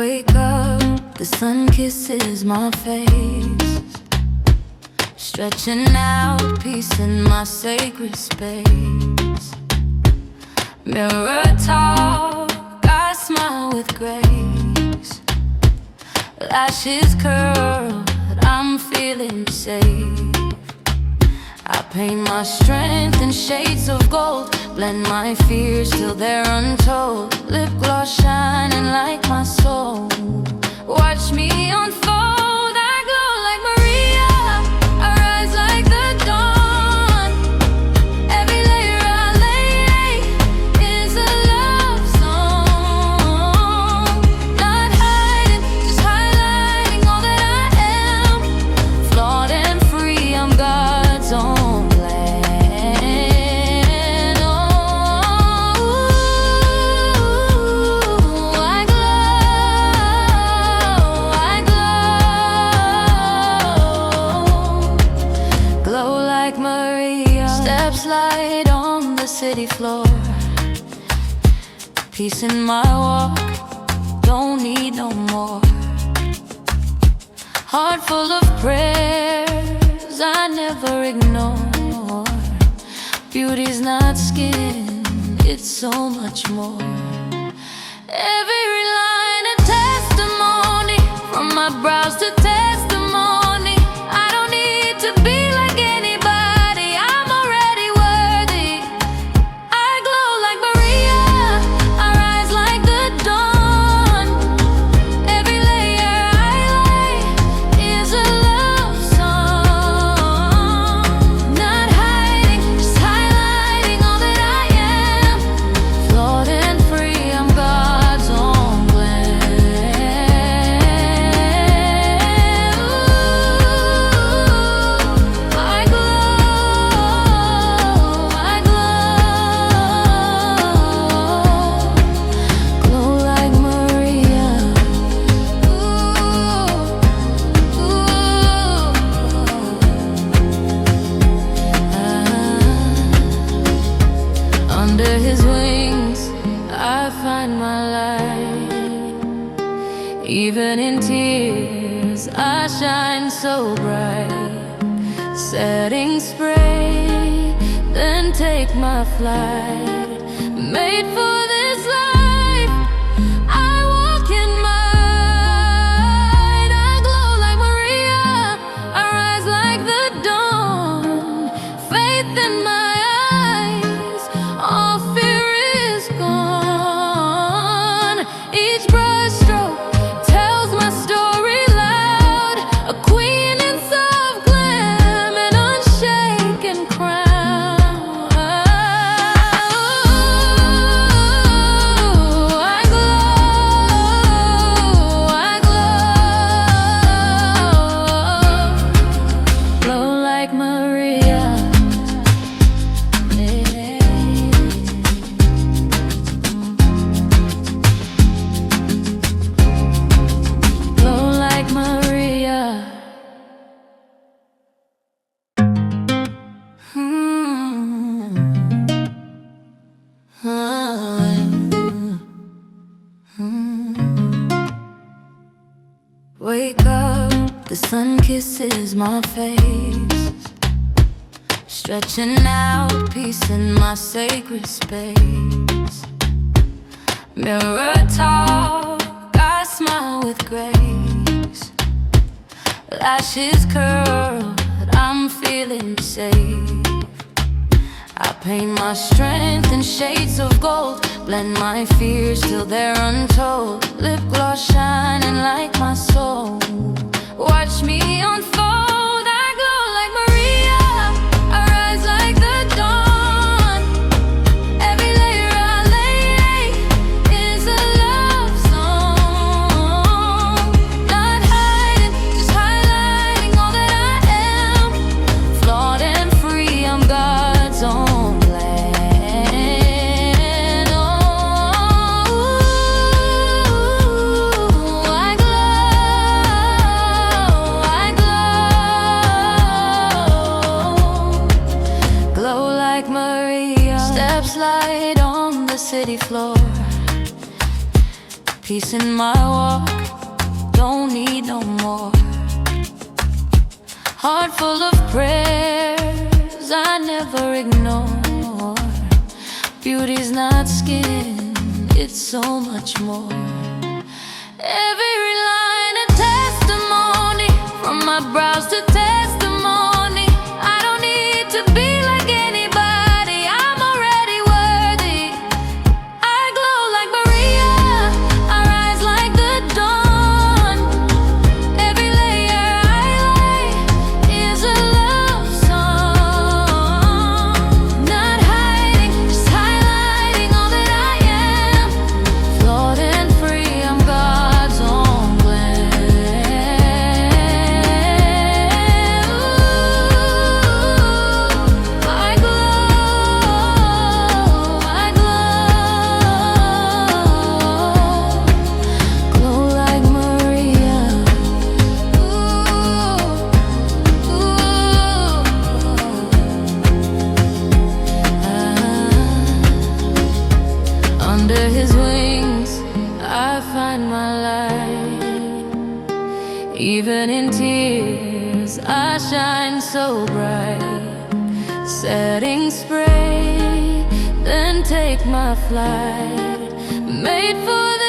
Wake up, the sun kisses my face, stretching out peace in my sacred space. Mirror talk, I smile with grace. Lashes curl, I'm feeling safe. I paint my strength in shades of gold, blend my fears till they're untold. Lip gloss shining like my soul. Watch me unfold, I glow like Maria, I rise like the dawn. Every layer I lay is a love song. Not hiding, just highlighting all that I am. Flawed and free, I'm God's own land. Oh, I glow, glow like Maria. Steps light on the city floor, peace in my walk, don't need no more. Heart full of prayers I never ignore. Beauty's not skin, it's so much more. Every line a testimony, from my brows to testimony. I don't need to be like anybody, I'm already worthy. I glow like Maria, I rise like the dawn. Every layer I lay is a love song. Not hiding, just highlighting all that I am. Flawed and free, I'm God's own blend. Ooh, I glow, glow like Maria. Under his wings, I find my light. Even in tears, I shine so bright. Setting spray, then take my flight. Made for this life, I walk in might. I glow like Maria, I rise like the dawn. Faith in my eyes, all fear is gone. Each brushstroke tells my story loud. A queen in soft glam, an unshaken crown. I glow, glow like Maria. Glow like Maria. Wake up, the sun kisses my face, stretching out peace in my sacred space. Mirror talk, I smile with grace. Lashes curl, I'm feeling safe. I paint my strength in shades of gold, blend my fears till they're untold. Lip gloss shining like my soul. Watch me unfold, I glow like Maria, I rise like the dawn. Every layer I lay is a love song. Not hiding, just highlighting all that I am. Flawed and free, I'm God's own land. Oh, I glow, glow like Maria. Steps light on the city floor, peace in my walk, don't need no more. Heart full of prayers I never ignore. Beauty's not skin, it's so much more. Every line a testimony, from my brows to testimony. I don't need to be like anybody, I'm already worthy. I glow like Maria, I rise like the dawn. Every layer I lay is a love song. Not hiding, just highlighting all that I am. Flawed and free, I'm God's own glam. Ooh, I glow, glow like Maria. Under his wings, I find my light. Even in tears, I shine so bright. Setting spray, then take my flight. Made for the